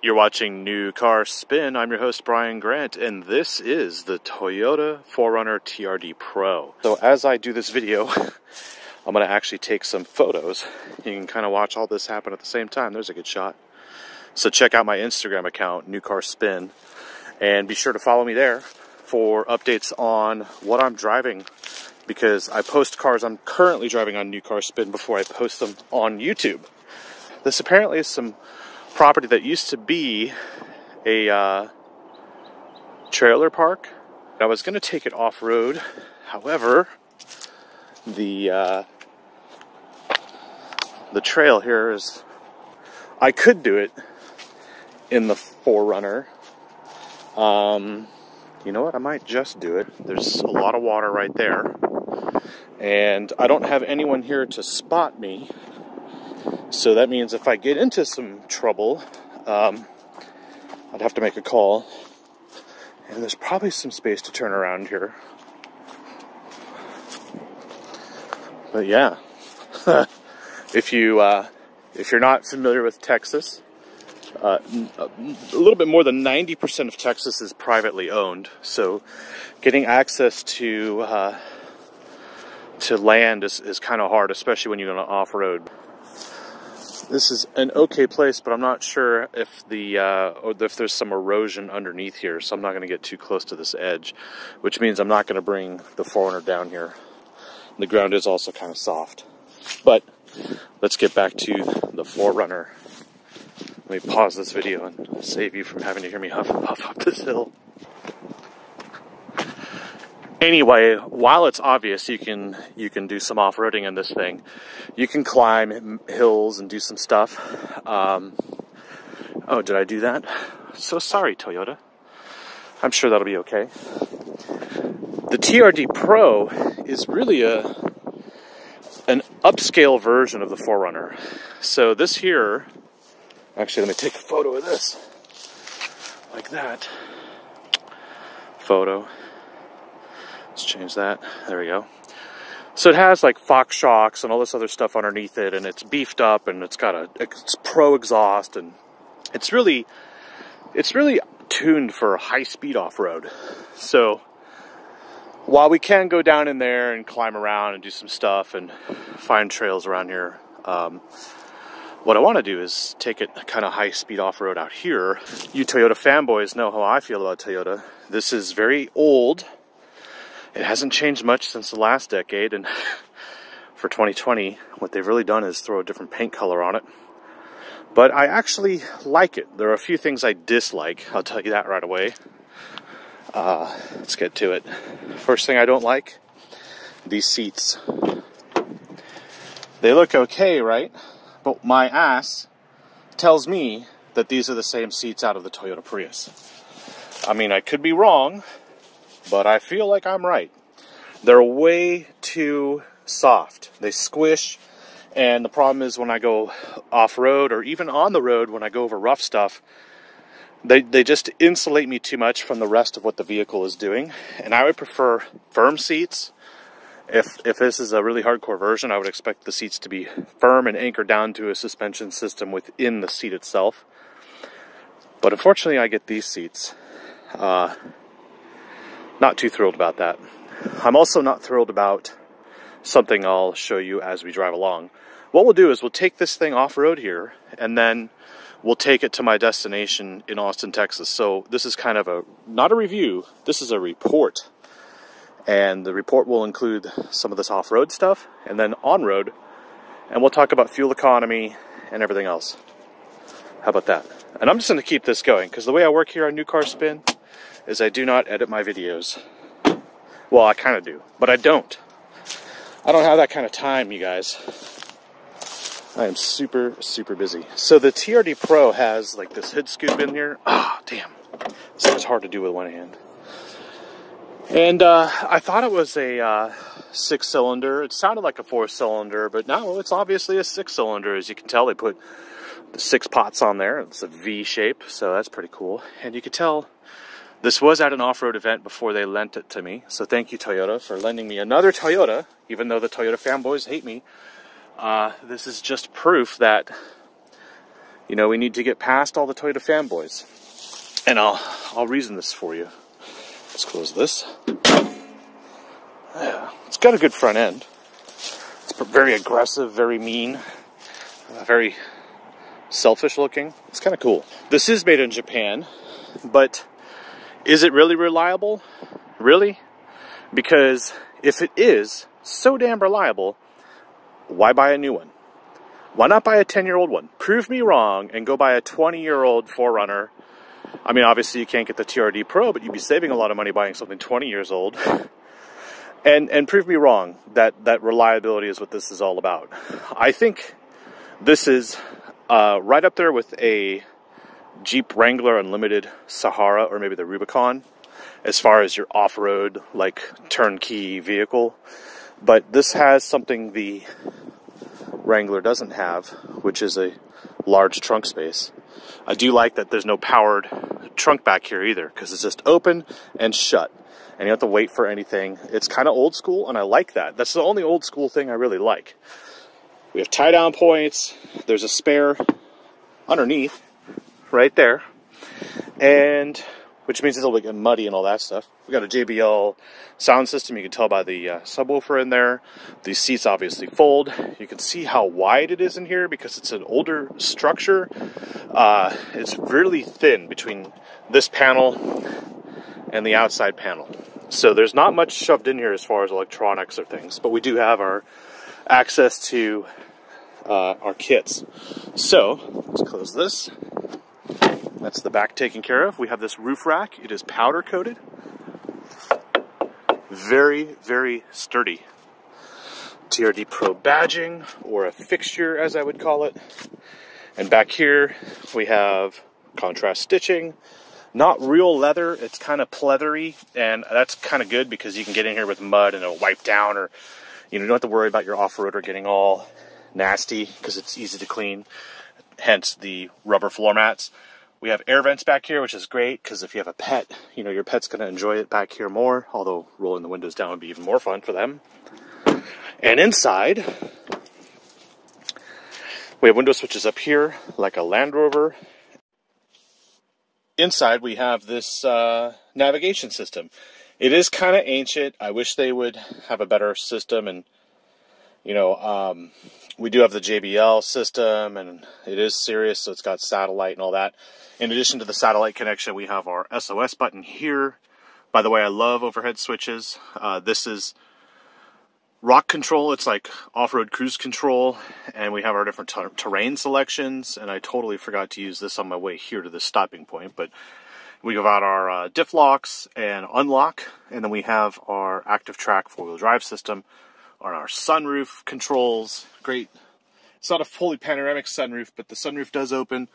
You're watching New Car Spin. I'm your host, Brian Grant, and this is the Toyota 4Runner TRD Pro. So as I do this video, I'm going to actually take some photos. You can kind of watch all this happen at the same time. There's a good shot. So check out my Instagram account, New Car Spin, and be sure to follow me there for updates on what I'm driving, because I post cars I'm currently driving on New Car Spin before I post them on YouTube. This apparently is some property that used to be a trailer park. I was going to take it off-road. However, the trail here is, I could do it in the 4Runner. You know what? I might just do it. There's a lot of water right there, and I don't have anyone here to spot me. So that means if I get into some trouble, I'd have to make a call. And there's probably some space to turn around here. But yeah, if you're not familiar with Texas, a little bit more than 90% of Texas is privately owned. So getting access to land is kind of hard, especially when you're going to off-road. This is an okay place, but I'm not sure if if there's some erosion underneath here, so I'm not going to get too close to this edge, which means I'm not going to bring the 4Runner down here. The ground is also kind of soft. But let's get back to the 4Runner. Let me pause this video and save you from having to hear me huff and puff up this hill. Anyway, while it's obvious you can do some off-roading in this thing, you can climb hills and do some stuff. Oh, did I do that? So sorry, Toyota. I'm sure that'll be okay. The TRD Pro is really an upscale version of the 4Runner. So this here, actually, let me take a photo of this. Like that. Photo. Let's change that. There we go. So it has like Fox shocks and all this other stuff underneath it, and it's beefed up, and it's got it's pro exhaust, and it's really tuned for high-speed off-road. So while we can go down in there and climb around and do some stuff and find trails around here, what I want to do is take it kind of high-speed off-road out here. You Toyota fanboys know how I feel about Toyota. This is very old. It hasn't changed much since the last decade, and for 2020, what they've really done is throw a different paint color on it. But I actually like it. There are a few things I dislike. I'll tell you that right away. Let's get to it. First thing I don't like, these seats. They look okay, right? But my ass tells me that these are the same seats out of the Toyota Prius. I mean, I could be wrong, but I feel like I'm right. They're way too soft. They squish, and the problem is when I go off-road or even on the road when I go over rough stuff, they just insulate me too much from the rest of what the vehicle is doing. And I would prefer firm seats. If this is a really hardcore version, I would expect the seats to be firm and anchored down to a suspension system within the seat itself. But unfortunately, I get these seats. Not too thrilled about that. I'm also not thrilled about something I'll show you as we drive along. What we'll do is we'll take this thing off-road here, and then we'll take it to my destination in Austin, Texas. So this is kind of not a review, this is a report. And the report will include some of this off-road stuff, and then on-road, and we'll talk about fuel economy and everything else. How about that? And I'm just going to keep this going, because the way I work here on New Car Spin is I do not edit my videos. Well, I kind of do, but I don't. I don't have that kind of time, you guys. I am super, super busy. So the TRD Pro has like this hood scoop in here. Ah, damn. This is hard to do with one hand. And I thought it was a 6-cylinder. It sounded like a 4-cylinder, but no, it's obviously a 6-cylinder. As you can tell, they put the 6 pots on there. It's a V shape, so that's pretty cool. And you can tell this was at an off-road event before they lent it to me. So thank you, Toyota, for lending me another Toyota, even though the Toyota fanboys hate me. This is just proof that You know, we need to get past all the Toyota fanboys. And I'll reason this for you. Let's close this. Yeah, it's got a good front end. It's very aggressive, very mean, very selfish looking. It's kind of cool. This is made in Japan, but is it really reliable? Really? Because if it is so damn reliable, why buy a new one? Why not buy a 10-year-old one? Prove me wrong and go buy a 20-year-old 4Runner. I mean, obviously you can't get the TRD Pro, but you'd be saving a lot of money buying something 20 years old. And prove me wrong that reliability is what this is all about. I think this is right up there with a Jeep Wrangler Unlimited Sahara, or maybe the Rubicon, as far as your off-road, like, turnkey vehicle. But this has something the Wrangler doesn't have, which is a large trunk space. I do like that there's no powered trunk back here either, because it's just open and shut, and you don't have to wait for anything. It's kind of old school, and I like that. That's the only old school thing I really like. We have tie-down points. There's a spare underneath, right there, and which means it's a little bit muddy and all that stuff. We got a JBL sound system. You can tell by the subwoofer in there. These seats obviously fold. You can see how wide it is in here because it's an older structure. It's really thin between this panel and the outside panel. So there's not much shoved in here as far as electronics or things, but we do have our access to our kits. So let's close this. That's the back taken care of. We have this roof rack. It is powder coated. Very, very sturdy. TRD Pro badging, or a fixture as I would call it. And back here we have contrast stitching. Not real leather, it's kind of pleathery, and that's kind of good because you can get in here with mud and it'll wipe down, or you don't have to worry about your off-roader getting all nasty because it's easy to clean, hence the rubber floor mats. We have air vents back here, which is great because if you have a pet, you know, your pet's going to enjoy it back here more, although rolling the windows down would be even more fun for them. And inside, we have window switches up here, like a Land Rover. Inside, we have this navigation system. It is kind of ancient. I wish they would have a better system, and you know, we do have the JBL system, and it is serious, so it's got satellite and all that. In addition to the satellite connection, we have our SOS button here. By the way, I love overhead switches. This is rock control. It's like off-road cruise control, and we have our different terrain selections, and I totally forgot to use this on my way here to this stopping point, but we got our diff locks and unlock, and then we have our active track four-wheel drive system on our sunroof controls. Great. It's not a fully panoramic sunroof, but the sunroof does open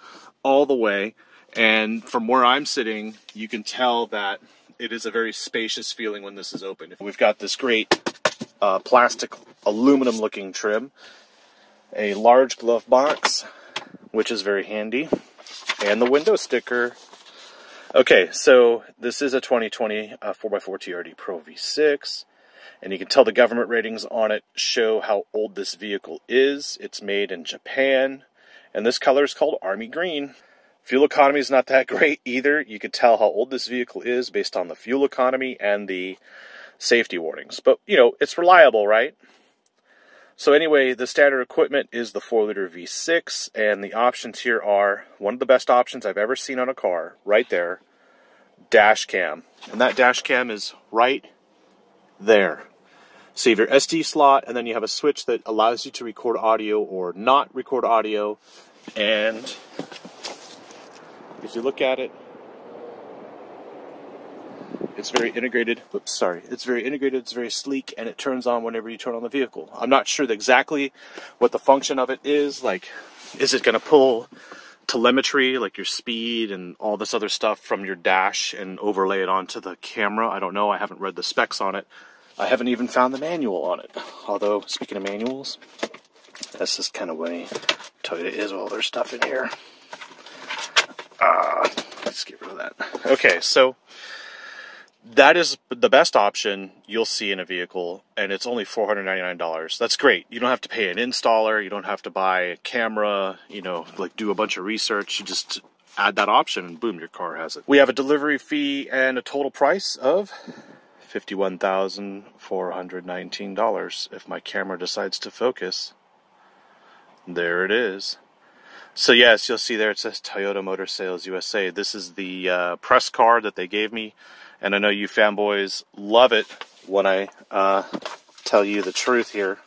all the way, and from where I'm sitting, you can tell that it is a very spacious feeling when this is open. We've got this great plastic aluminum looking trim, a large glove box, which is very handy, and the window sticker. Okay, so this is a 2020 4x4 TRD Pro V6, and you can tell the government ratings on it show how old this vehicle is. It's made in Japan, and this color is called Army Green. Fuel economy is not that great either. You can tell how old this vehicle is based on the fuel economy and the safety warnings. But, you know, it's reliable, right? So anyway, the standard equipment is the 4-liter V6, and the options here are one of the best options I've ever seen on a car, right there, dash cam. And that dash cam is right there. So you have your SD slot, and then you have a switch that allows you to record audio or not record audio. And if you look at it, it's very integrated. Oops, sorry. It's very integrated, it's very sleek, and it turns on whenever you turn on the vehicle. I'm not sure exactly what the function of it is. Like, is it going to pull telemetry, like your speed and all this other stuff from your dash and overlay it onto the camera? I don't know. I haven't read the specs on it. I haven't even found the manual on it. Although, speaking of manuals, that's just kind of way Toyota is with all their stuff in here. Let's get rid of that. Okay, so that is the best option you'll see in a vehicle, and it's only $499. That's great. You don't have to pay an installer. You don't have to buy a camera, you know, like do a bunch of research. You just add that option and boom, your car has it. We have a delivery fee and a total price of $51,419 if my camera decides to focus. There it is. So yes, you'll see there it says Toyota Motor Sales USA. This is the press card that they gave me, and I know you fanboys love it when I tell you the truth here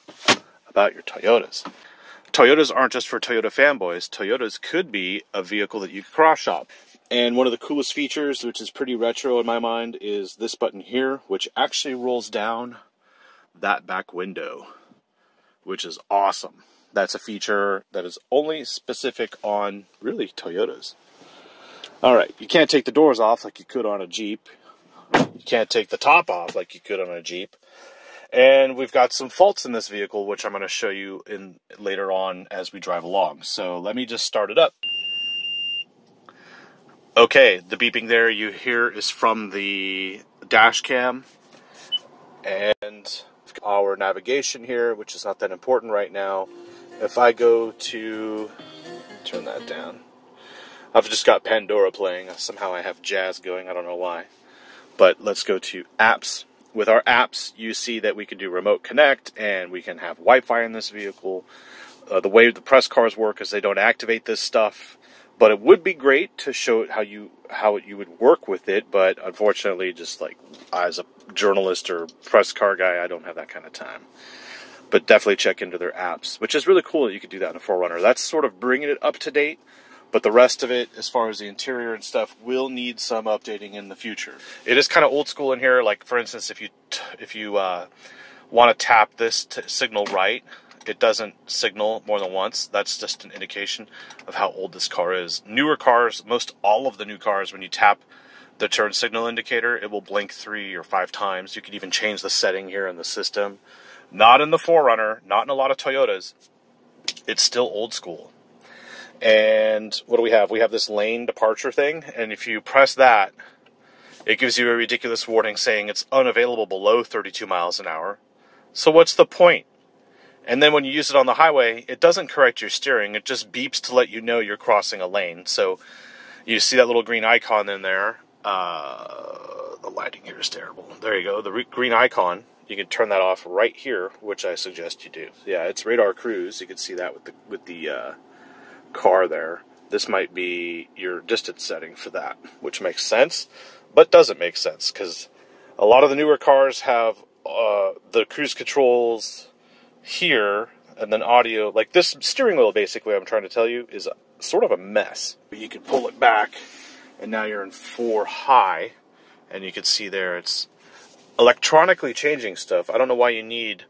about your Toyotas. Toyotas aren't just for Toyota fanboys. Toyotas could be a vehicle that you could cross-shop. And one of the coolest features, which is pretty retro in my mind, is this button here, which actually rolls down that back window, which is awesome. That's a feature that is only specific on, really, Toyotas. Alright, you can't take the doors off like you could on a Jeep. You can't take the top off like you could on a Jeep. And we've got some faults in this vehicle, which I'm going to show you later on as we drive along. So let me just start it up. Okay, the beeping there you hear is from the dash cam. And our navigation here, which is not that important right now. If I go to turn that down, I've just got Pandora playing. Somehow I have jazz going, I don't know why. But let's go to apps. With our apps, you see that we can do remote connect, and we can have Wi-Fi in this vehicle. The way the press cars work is they don't activate this stuff, but it would be great to show it how you would work with it. But unfortunately, just like as a journalist or press car guy, I don't have that kind of time. But definitely check into their apps, which is really cool that you could do that in a 4Runner. That's sort of bringing it up to date, but the rest of it, as far as the interior and stuff, will need some updating in the future. It is kind of old school in here. Like, for instance, if you want to tap this to signal right, it doesn't signal more than once. That's just an indication of how old this car is. Newer cars, most all of the new cars, when you tap the turn signal indicator, it will blink 3 or 5 times. You can even change the setting here in the system. Not in the 4Runner, not in a lot of Toyotas. It's still old school. And what do we have? We have this lane departure thing, and if you press that, it gives you a ridiculous warning saying it's unavailable below 32 miles an hour. So what's the point? And then when you use it on the highway, it doesn't correct your steering. It just beeps to let you know you're crossing a lane. So you see that little green icon in there. The lighting here is terrible. There you go, the green icon. You can turn that off right here, which I suggest you do. Yeah, it's radar cruise. You can see that with the car there. This might be your distance setting for that, which makes sense, but doesn't make sense because a lot of the newer cars have the cruise controls here and then audio. Like this steering wheel, basically, I'm trying to tell you, is sort of a mess. You can pull it back, and now you're in 4 high, and you can see there it's electronically changing stuff. I don't know why you need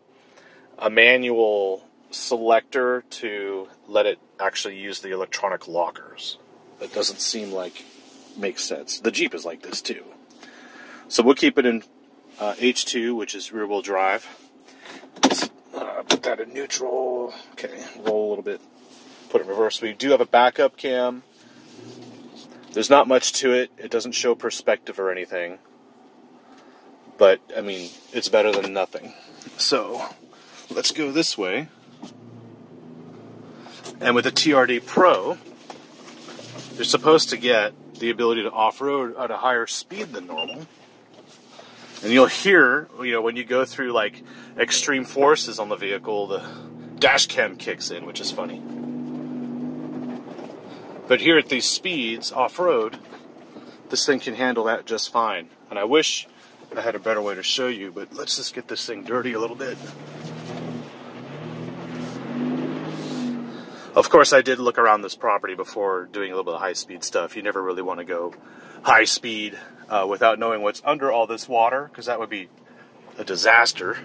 a manual selector to let it actually use the electronic lockers. That doesn't seem like makes sense. The Jeep is like this too. So we'll keep it in H2, which is rear wheel drive. Let's put that in neutral. Okay, roll a little bit. Put it in reverse. We do have a backup cam. There's not much to it. It doesn't show perspective or anything. But, I mean, it's better than nothing. So, let's go this way. And with the TRD Pro, you're supposed to get the ability to off-road at a higher speed than normal. And you'll hear, you know, when you go through, like, extreme forces on the vehicle, the dash cam kicks in, which is funny. But here at these speeds, off-road, this thing can handle that just fine. And I wish I had a better way to show you, but let's just get this thing dirty a little bit. Of course, I did look around this property before doing a little bit of high-speed stuff. You never really want to go high-speed without knowing what's under all this water, because that would be a disaster.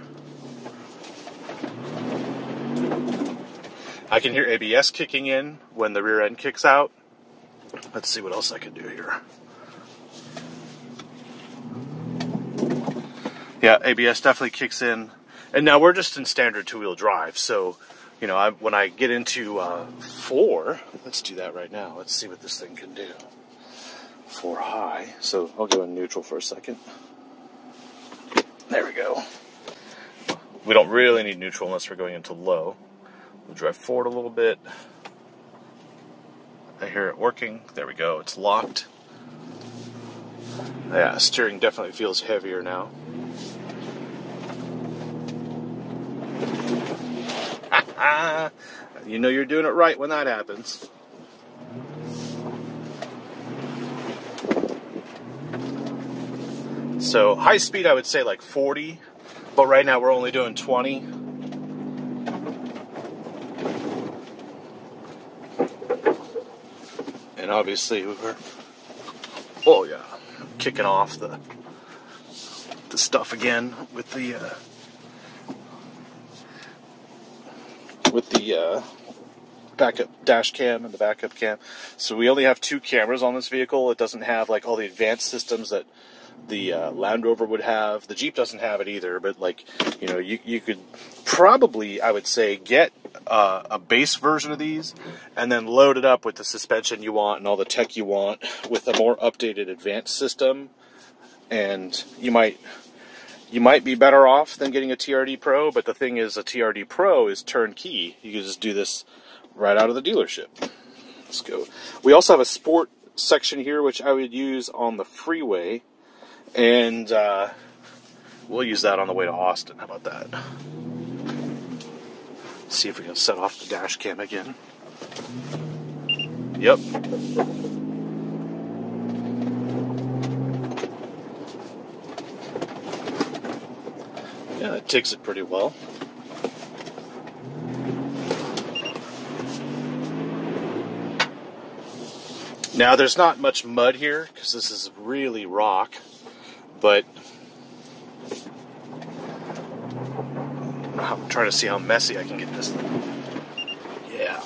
I can hear ABS kicking in when the rear end kicks out. Let's see what else I can do here. Yeah, ABS definitely kicks in. And now we're just in standard two-wheel drive, so, you know, when I get into 4, let's do that right now. Let's see what this thing can do. 4 high, so I'll go in neutral for a second. There we go. We don't really need neutral unless we're going into low. We'll drive forward a little bit. I hear it working. There we go. It's locked. Yeah, steering definitely feels heavier now. You know you're doing it right when that happens. So high speed I would say like 40, but right now we're only doing 20. And obviously we're, oh yeah, kicking off the stuff again with the backup dash cam and the backup cam. So we only have 2 cameras on this vehicle. It doesn't have like all the advanced systems that the Land Rover would have. The Jeep doesn't have it either, but like, you know, you could probably, I would say, get a base version of these and then load it up with the suspension you want and all the tech you want with a more updated advanced system, and you might be better off than getting a TRD Pro. But the thing is, a TRD Pro is turnkey. You can just do this right out of the dealership. Let's go. We also have a sport section here, which I would use on the freeway, and we'll use that on the way to Austin. How about that? See if we can set off the dash cam again. Yep. Yeah, it takes it pretty well. Now, there's not much mud here because this is really rock, but I'm trying to see how messy I can get this thing. Yeah.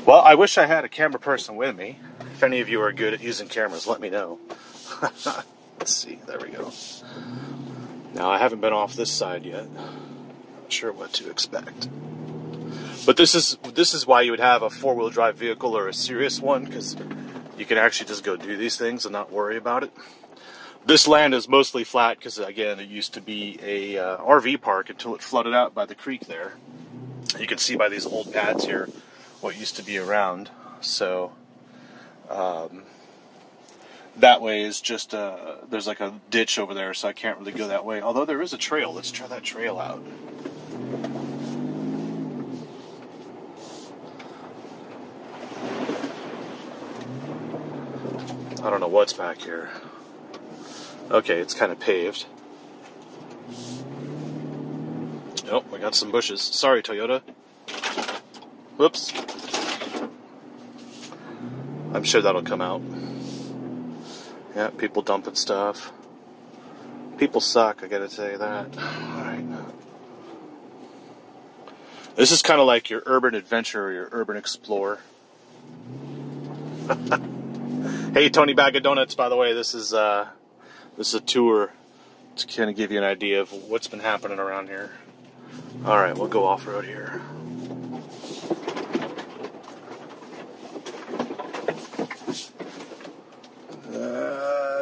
Well, I wish I had a camera person with me. If any of you are good at using cameras, let me know. Let's see. There we go. Now, I haven't been off this side yet. Not sure what to expect. But this is why you would have a 4-wheel drive vehicle or a serious one, because you can actually just go do these things and not worry about it. This land is mostly flat because, again, it used to be a RV park until it flooded out by the creek there. You can see by these old pads here what used to be around. So that way is just there's like a ditch over there, so I can't really go that way. Although there is a trail. Let's try that trail out. I don't know what's back here. Okay, it's kind of paved. Oh, we got some bushes. Sorry, Toyota. Whoops. I'm sure that'll come out. Yeah, people dumping stuff. People suck, I gotta say that. Alright. This is kind of like your urban adventure or your urban explorer. Hey, Tony Bag of Donuts, by the way, this is a tour to kind of give you an idea of what's been happening around here. Alright, we'll go off-road here.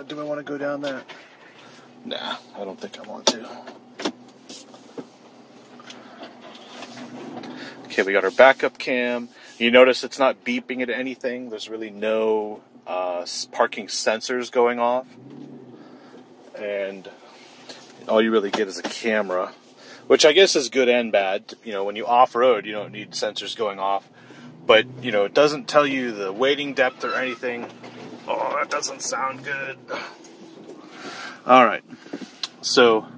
Do I want to go down that? Nah, I don't think I want to. Okay, we got our backup cam. You notice it's not beeping at anything. There's really no parking sensors going off. And all you really get is a camera, which I guess is good and bad. You know, when you off-road, you don't need sensors going off. But, you know, it doesn't tell you the wading depth or anything. Oh, that doesn't sound good. Alright, so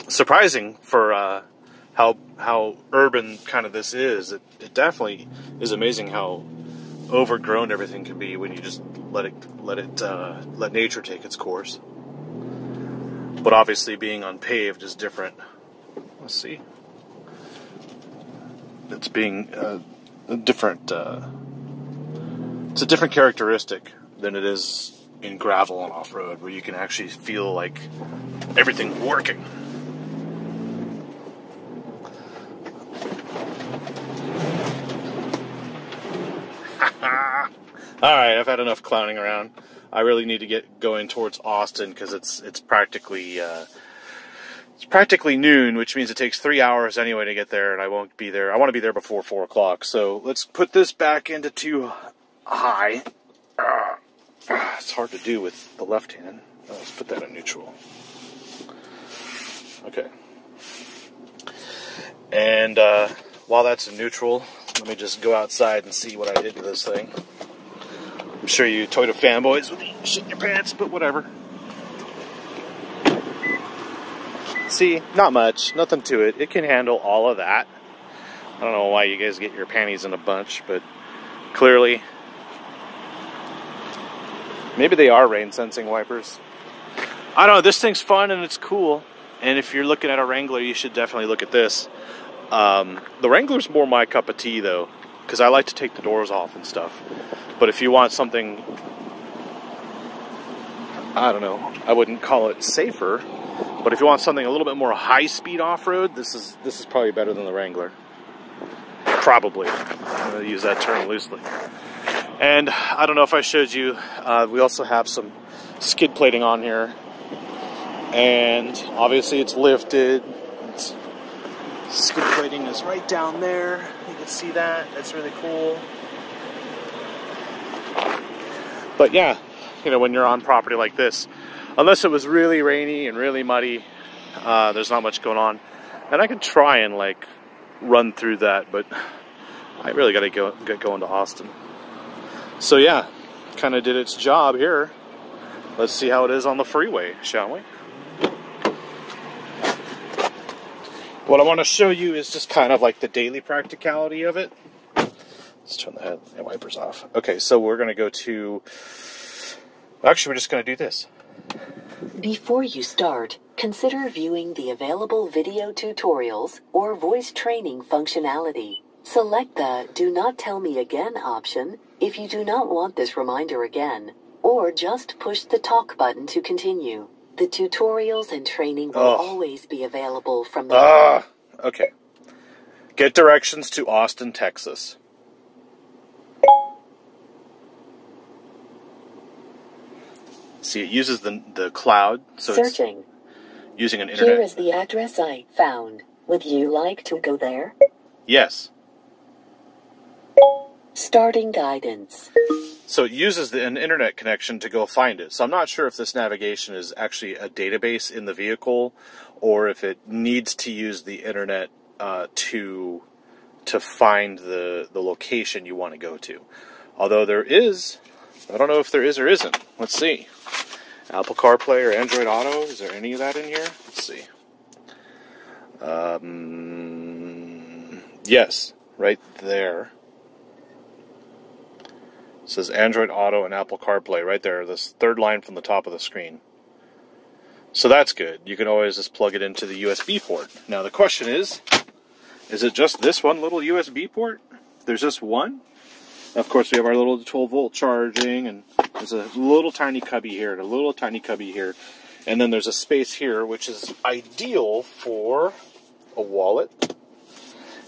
surprising for how urban kind of this is. It definitely is amazing how overgrown everything can be when you just let nature take its course. But obviously, being unpaved is different. Let's see. It's being different. It's a different characteristic than it is in gravel and off-road, where you can actually feel like everything's working. Alright, I've had enough clowning around. I really need to get going towards Austin because it's practically noon, which means it takes 3 hours anyway to get there, and I won't be there. I want to be there before 4 o'clock. So let's put this back into 2 high. It's hard to do with the left hand. Let's put that in neutral. Okay. And while that's in neutral, let me just go outside and see what I did to this thing. I'm sure you Toyota fanboys would be shitting your pants, but whatever. See, not much, nothing to it. It can handle all of that. I don't know why you guys get your panties in a bunch, but clearly, maybe they are rain sensing wipers. I don't know, this thing's fun and it's cool. And if you're looking at a Wrangler, you should definitely look at this. The Wrangler's more my cup of tea though, because I like to take the doors off and stuff. But if you want something, I don't know, I wouldn't call it safer, but if you want something a little bit more high-speed off-road, this is probably better than the Wrangler. Probably. I'm going to use that term loosely. And I don't know if I showed you, we also have some skid plating on here. And obviously it's lifted. Skid plating is right down there. You can see that. That's really cool. But yeah, you know, when you're on property like this, unless it was really rainy and really muddy, there's not much going on. And I could try and like run through that, but I really got to get going to Austin. So yeah, kind of did its job here. Let's see how it is on the freeway, shall we? What I want to show you is just kind of like the daily practicality of it. Let's turn the head wipers off. Okay, so we're going to go to... Actually, we're just going to do this. Before you start, consider viewing the available video tutorials or voice training functionality. Select the Do Not Tell Me Again option if you do not want this reminder again, or just push the talk button to continue. The tutorials and training will always be available from the... Okay. Get directions to Austin, Texas. See, it uses the cloud, so Searching. It's using an internet. Here is the address I found. Would you like to go there? Yes. Starting guidance. So it uses an internet connection to go find it. So I'm not sure if this navigation is actually a database in the vehicle, or if it needs to use the internet to find the location you want to go to. Although there is, I don't know if there is or isn't. Let's see. Apple CarPlay or Android Auto. Is there any of that in here? Let's see. Yes, right there. It says Android Auto and Apple CarPlay right there. This third line from the top of the screen. So that's good. You can always just plug it into the USB port. Now the question is it just this one little USB port? There's just one? Of course, we have our little 12-volt charging, and there's a little tiny cubby here and a little tiny cubby here. And then there's a space here, which is ideal for a wallet.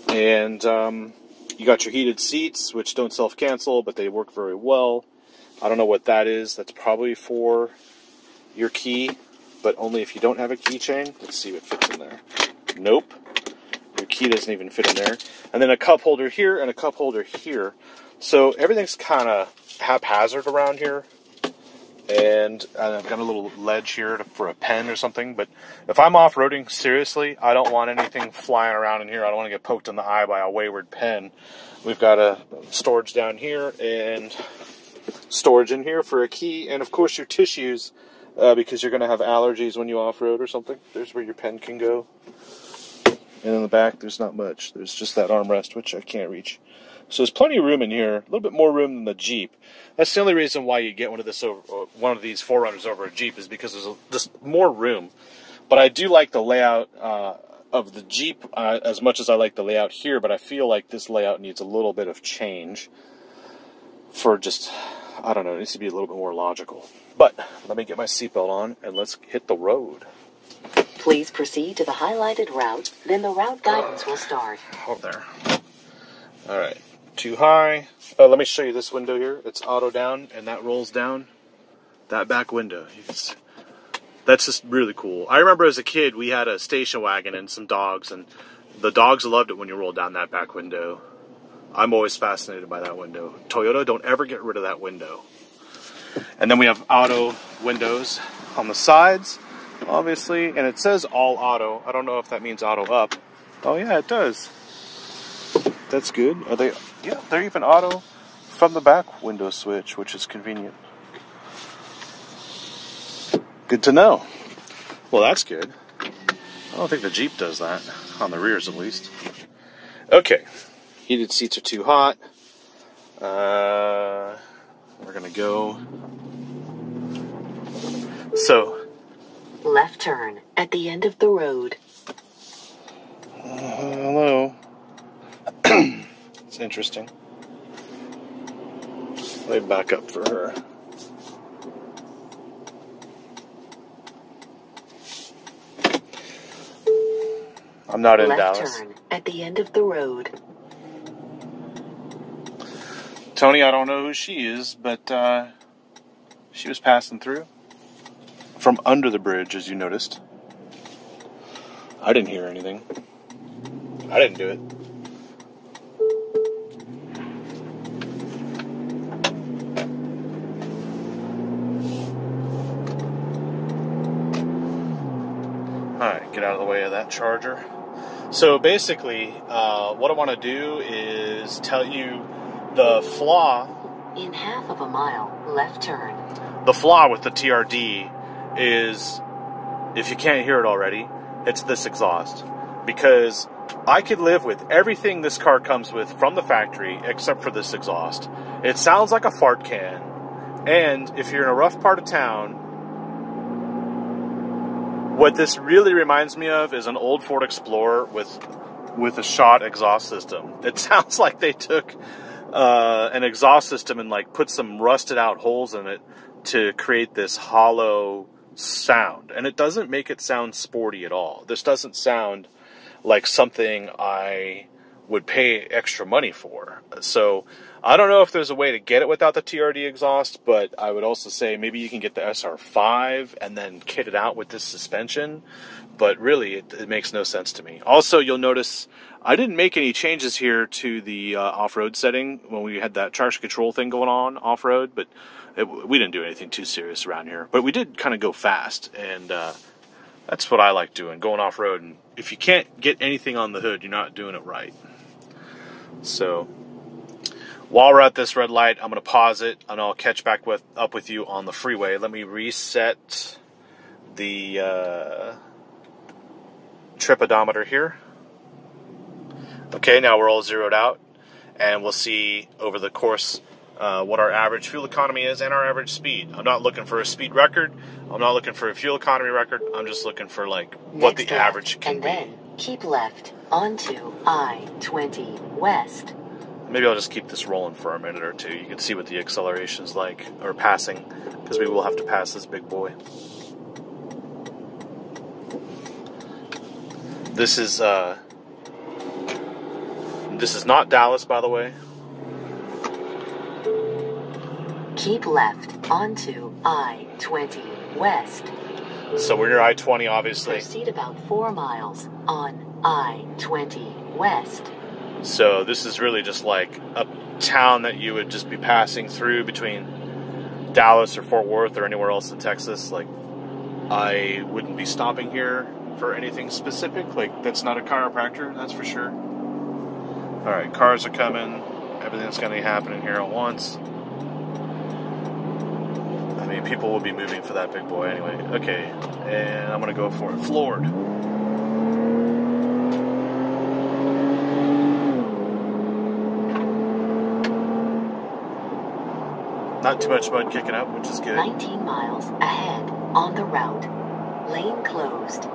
And you got your heated seats, which don't self-cancel, but they work very well. I don't know what that is. That's probably for your key, but only if you don't have a keychain. Let's see what fits in there. Nope. Your key doesn't even fit in there. And then a cup holder here and a cup holder here. So everything's kind of haphazard around here. And I've got a little ledge here for a pen or something. But if I'm off-roading, seriously, I don't want anything flying around in here. I don't want to get poked in the eye by a wayward pen. We've got a storage down here and storage in here for a key. And, of course, your tissues, because you're going to have allergies when you off-road or something. There's where your pen can go. And in the back, there's not much. There's just that armrest, which I can't reach. So there's plenty of room in here, a little bit more room than the Jeep. That's the only reason why you get one of these 4Runners over a Jeep, is because there's just more room. But I do like the layout of the Jeep as much as I like the layout here, but I feel like this layout needs a little bit of change for just, I don't know, it needs to be a little bit more logical. But let me get my seatbelt on and let's hit the road. Please proceed to the highlighted route, then the route guidance will start. Hold there. All right. too high. Oh, let me show you this window here. It's auto down, and that rolls down. That back window. That's just really cool. I remember as a kid, we had a station wagon and some dogs, and the dogs loved it when you rolled down that back window. I'm always fascinated by that window. Toyota, don't ever get rid of that window. And then we have auto windows on the sides, obviously, and it says all auto. I don't know if that means auto up. Oh yeah, it does. That's good. Are they? Yeah, they're even auto from the back window switch, which is convenient. Good to know. Well, that's good. I don't think the Jeep does that, on the rears at least. Okay, heated seats are too hot. We're gonna go. So, left turn at the end of the road. Hello. It's interesting. Let me back up for her. I'm not in Dallas. Left turn at the end of the road. Tony, I don't know who she is, but she was passing through from under the bridge, as you noticed. I didn't hear anything. I didn't do it. Alright, get out of the way of that Charger. So basically, what I want to do is tell you the flaw. In half of a mile, left turn. The flaw with the TRD is, if you can't hear it already, it's this exhaust. Because I could live with everything this car comes with from the factory except for this exhaust. It sounds like a fart can. And if you're in a rough part of town, what this really reminds me of is an old Ford Explorer with a shot exhaust system. It sounds like they took an exhaust system and like put some rusted out holes in it to create this hollow sound. And it doesn't make it sound sporty at all. This doesn't sound like something I would pay extra money for. So I don't know if there's a way to get it without the TRD exhaust, but I would also say maybe you can get the SR5 and then kit it out with this suspension. But really, it makes no sense to me. Also, you'll notice I didn't make any changes here to the off-road setting when we had that traction control thing going on off-road, but we didn't do anything too serious around here. But we did kind of go fast, and that's what I like doing, going off-road. And if you can't get anything on the hood, you're not doing it right. So while we're at this red light, I'm going to pause it, and I'll catch back up with you on the freeway. Let me reset the trip odometer here. Okay, now we're all zeroed out, and we'll see over the course what our average fuel economy is and our average speed. I'm not looking for a speed record. I'm not looking for a fuel economy record. I'm just looking for like what the average can be. And then keep left onto I-20 West. Maybe I'll just keep this rolling for a minute or two. You can see what the acceleration's like, or passing, because we will have to pass this big boy. This is not Dallas, by the way. Keep left onto I-20 West. So we're near I-20, obviously. Proceed about 4 miles on I-20 West. So this is really just like a town that you would just be passing through between Dallas or Fort Worth or anywhere else in Texas. Like, I wouldn't be stopping here for anything specific. Like, that's not a chiropractor, that's for sure. Alright, cars are coming. Everything's going to be happening here at once. I mean, people will be moving for that big boy anyway. Okay, and I'm going to go for it. Floored. Not too much mud kicking up, which is good. 19 miles ahead on the route. Lane closed.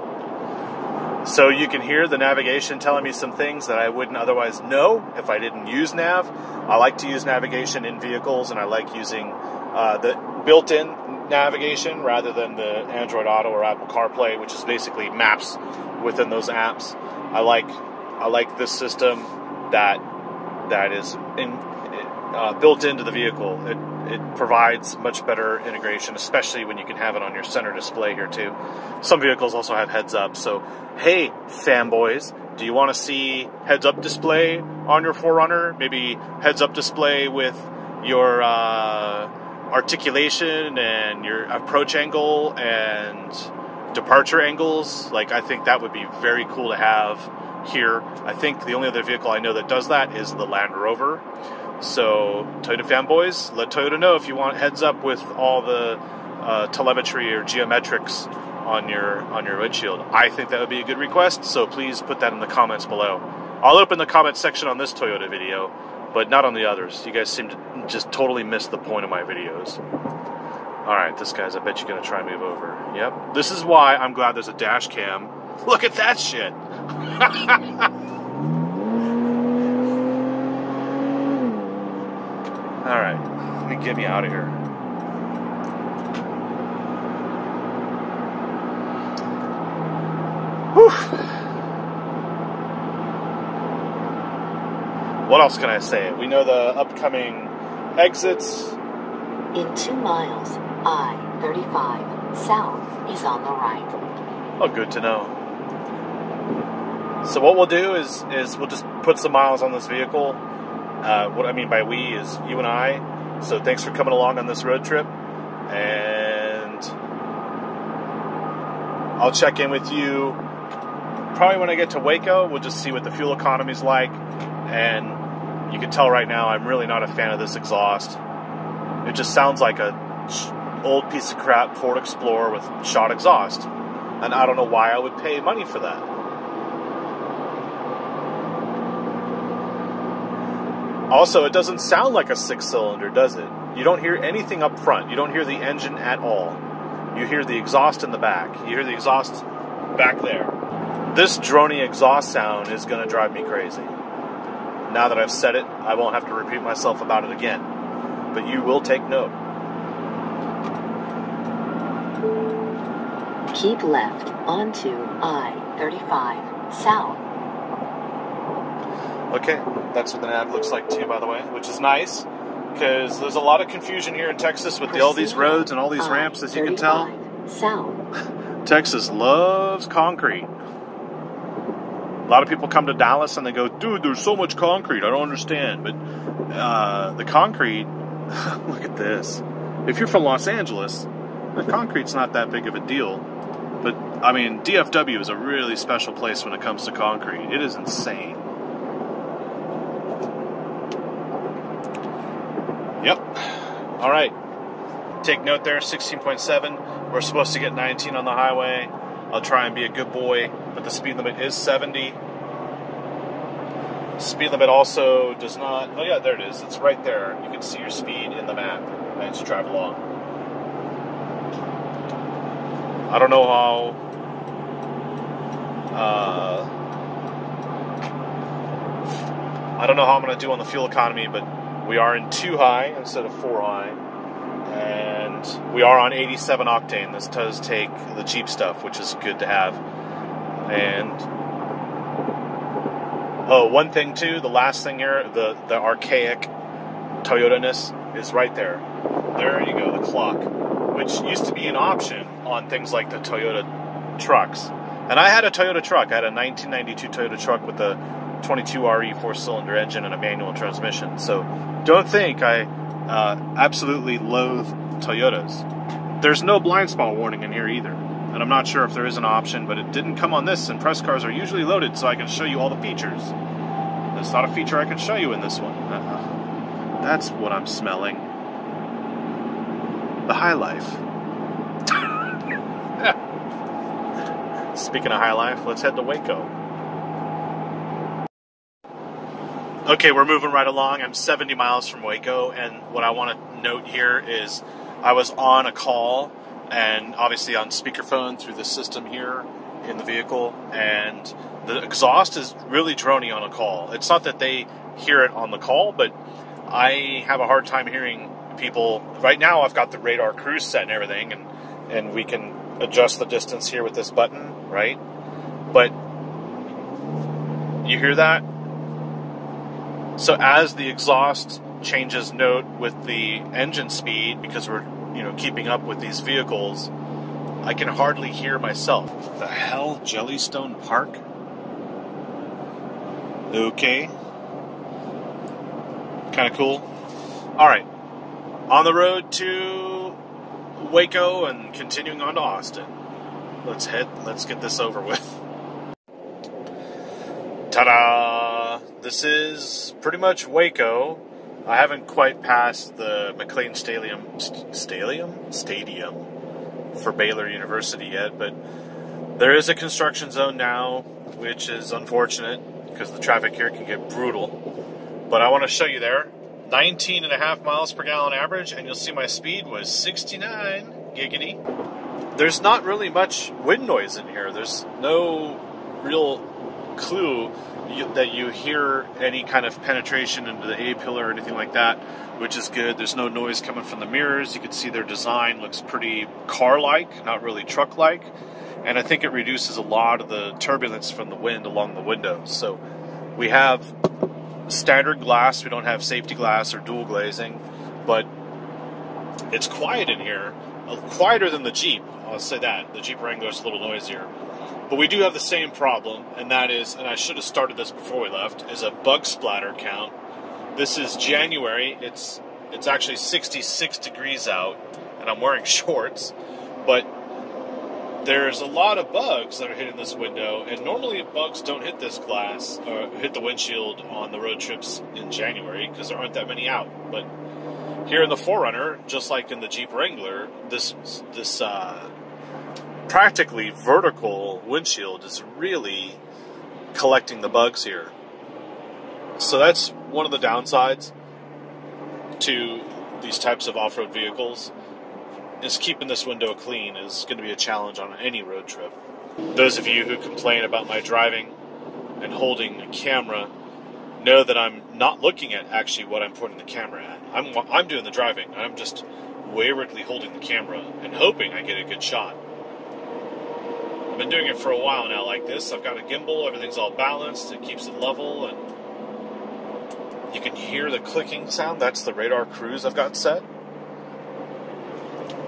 So you can hear the navigation telling me some things that I wouldn't otherwise know if I didn't use nav. I like to use navigation in vehicles, and I like using the built-in navigation rather than the Android Auto or Apple CarPlay, which is basically maps within those apps. I like this system that that is built into the vehicle. It provides much better integration, especially when you can have it on your center display here too. Some vehicles also have heads up, so hey fanboys, do you want to see heads up display on your 4Runner? Maybe heads up display with your articulation and your approach angle and departure angles. Like, I think that would be very cool to have here. I think the only other vehicle I know that does that is the Land Rover. So Toyota fanboys, let Toyota know if you want heads up with all the telemetry or geometrics on your windshield. I think that would be a good request, so please put that in the comments below. I'll open the comment section on this Toyota video, but not on the others. You guys seem to just totally miss the point of my videos. Alright, this guy's, I bet you're going to try and move over. Yep. This is why I'm glad there's a dash cam. Look at that shit! Alright, let me get me out of here. Whew. What else can I say? We know the upcoming exits. In 2 miles, I-35 south is on the right. Oh, good to know. So what we'll do is we'll just put some miles on this vehicle. What I mean by we is you and I. So thanks for coming along on this road trip. And I'll check in with you probably when I get to Waco. We'll just see what the fuel economy's like. And you can tell right now I'm really not a fan of this exhaust. It just sounds like a old piece of crap Ford Explorer with shot exhaust. And I don't know why I would pay money for that. Also, it doesn't sound like a 6-cylinder, does it? You don't hear anything up front. You don't hear the engine at all. You hear the exhaust in the back. You hear the exhaust back there. This droning exhaust sound is going to drive me crazy. Now that I've said it, I won't have to repeat myself about it again. But you will take note. Keep left onto I-35 south. Okay, that's what the nav looks like too, by the way, which is nice, because there's a lot of confusion here in Texas with all these roads and all these ramps, as you can tell. South. Texas loves concrete. A lot of people come to Dallas and they go, dude, there's so much concrete, I don't understand. But the concrete, look at this. If you're from Los Angeles, the concrete's not that big of a deal. But, I mean, DFW is a really special place when it comes to concrete. It is insane. Yep. All right. Take note there, 16.7. We're supposed to get 19 on the highway. I'll try and be a good boy, but the speed limit is 70. Speed limit also does not... Oh, yeah, there it is. It's right there. You can see your speed in the map as you drive along. I don't know how... I don't know how I'm going to do on the fuel economy, but we are in 2 high instead of 4 high. And we are on 87 octane. This does take the Jeep stuff, which is good to have. And oh, one thing too, the last thing here, the archaic Toyota-ness is right there. There you go, the clock, which used to be an option on things like the Toyota trucks. And I had a Toyota truck. I had a 1992 Toyota truck with a 22RE 4-cylinder engine and a manual transmission. So don't think I absolutely loathe Toyotas. There's no blind spot warning in here either, and I'm not sure if there is an option, but it didn't come on this, and press cars are usually loaded so I can show you all the features. There's not a feature I can show you in this one. That's what I'm smelling. The high life. Speaking of high life, let's head to Waco. Okay, we're moving right along. I'm 70 miles from Waco, and what I want to note here is I was on a call, and obviously on speakerphone through the system here in the vehicle, and the exhaust is really drony on a call. It's not that they hear it on the call, but I have a hard time hearing people. Right now I've got the radar cruise set and everything, and we can adjust the distance here with this button, right? But you hear that? So as the exhaust changes note with the engine speed, because we're, you know, keeping up with these vehicles, I can hardly hear myself. The hell, Jellystone Park? Okay. Kind of cool. Alright. On the road to Waco and continuing on to Austin. Let's get this over with. Ta-da! This is pretty much Waco. I haven't quite passed the McLean Stadium for Baylor University yet, but there is a construction zone now, which is unfortunate because the traffic here can get brutal. But I want to show you there. 19.5 miles per gallon average, and you'll see my speed was 69 giggity. There's not really much wind noise in here. There's no real clue that you hear any kind of penetration into the A-pillar or anything like that, which is good. There's no noise coming from the mirrors. You can see their design looks pretty car-like, not really truck-like, and I think it reduces a lot of the turbulence from the wind along the windows. So we have standard glass. We don't have safety glass or dual glazing, but it's quiet in here, quieter than the Jeep. I'll say that. The Jeep Wrangler's a little noisier. But we do have the same problem, and that is, and I should have started this before we left, is a bug splatter count. This is January. It's actually 66 degrees out, and I'm wearing shorts, but there's a lot of bugs that are hitting this window, and normally bugs don't hit this glass, or hit the windshield on the road trips in January, because there aren't that many out. But here in the 4Runner, just like in the Jeep Wrangler, this practically vertical windshield is really collecting the bugs here. So that's one of the downsides to these types of off-road vehicles, is keeping this window clean is going to be a challenge on any road trip. Those of you who complain about my driving and holding a camera know that I'm not looking at actually what I'm pointing the camera at. I'm doing the driving. I'm just waywardly holding the camera and hoping I get a good shot. I've been doing it for a while now like this. I've got a gimbal, everything's all balanced, it keeps it level, and you can hear the clicking sound. That's the radar cruise I've got set.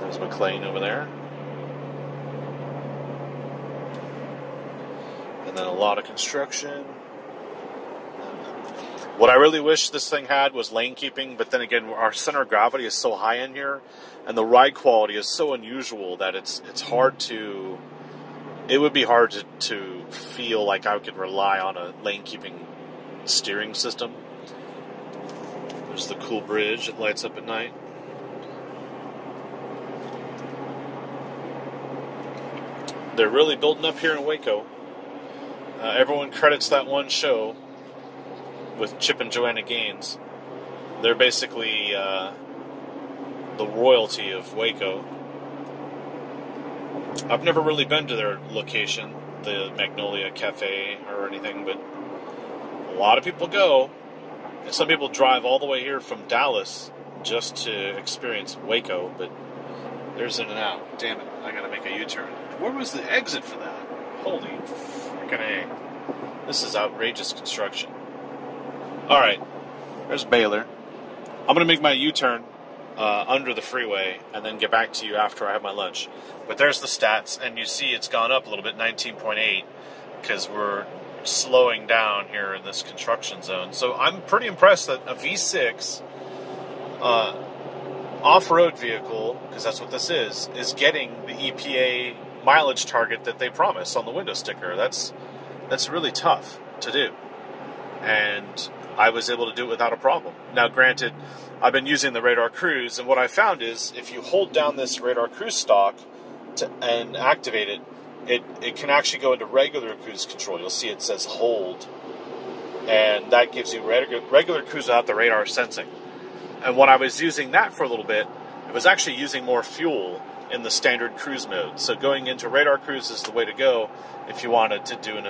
There's McLean over there. And then a lot of construction. What I really wish this thing had was lane keeping, but then again, our center of gravity is so high in here, and the ride quality is so unusual that it's hard to... It would be hard to feel like I could rely on a lane-keeping steering system. There's the cool bridge that lights up at night. They're really building up here in Waco. Everyone credits that one show with Chip and Joanna Gaines. They're basically the royalty of Waco. I've never really been to their location, the Magnolia Cafe or anything, but a lot of people go. And some people drive all the way here from Dallas just to experience Waco, but there's in and out. Damn it, I gotta make a U-turn. Where was the exit for that? Holy frickin' A. This is outrageous construction. Alright, there's Baylor. I'm gonna make my U-turn under the freeway and then get back to you after I have my lunch. But there's the stats, and you see it's gone up a little bit, 19.8, because we're slowing down here in this construction zone. So I'm pretty impressed that a V6 off-road vehicle, because that's what this is getting the EPA mileage target that they promise on the window sticker. That's really tough to do. And I was able to do it without a problem. Now, granted, I've been using the radar cruise, and what I found is if you hold down this radar cruise stalk and activate it, it can actually go into regular cruise control. You'll see it says hold, and that gives you regular cruise without the radar sensing. And when I was using that for a little bit, it was actually using more fuel in the standard cruise mode. So going into radar cruise is the way to go if you wanted to do a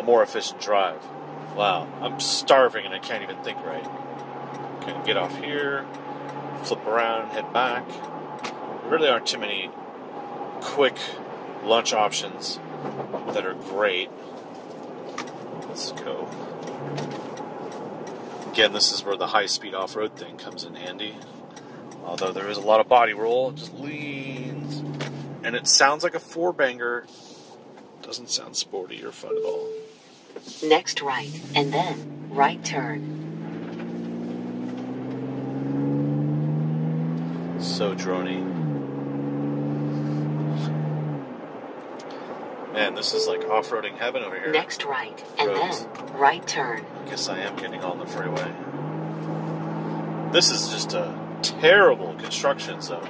more efficient drive. Wow, I'm starving and I can't even think right. Okay, get off here, flip around, head back. There really aren't too many quick lunch options that are great. Let's go. Again, this is where the high-speed off-road thing comes in handy. Although there is a lot of body roll, it just leans. And it sounds like a four-banger. Doesn't sound sporty or fun at all. Next right, and then right turn. So drony. Man, this is like off-roading heaven over here. Next right, and Roads. then right turn. I guess I am getting on the freeway. This is just a terrible construction zone.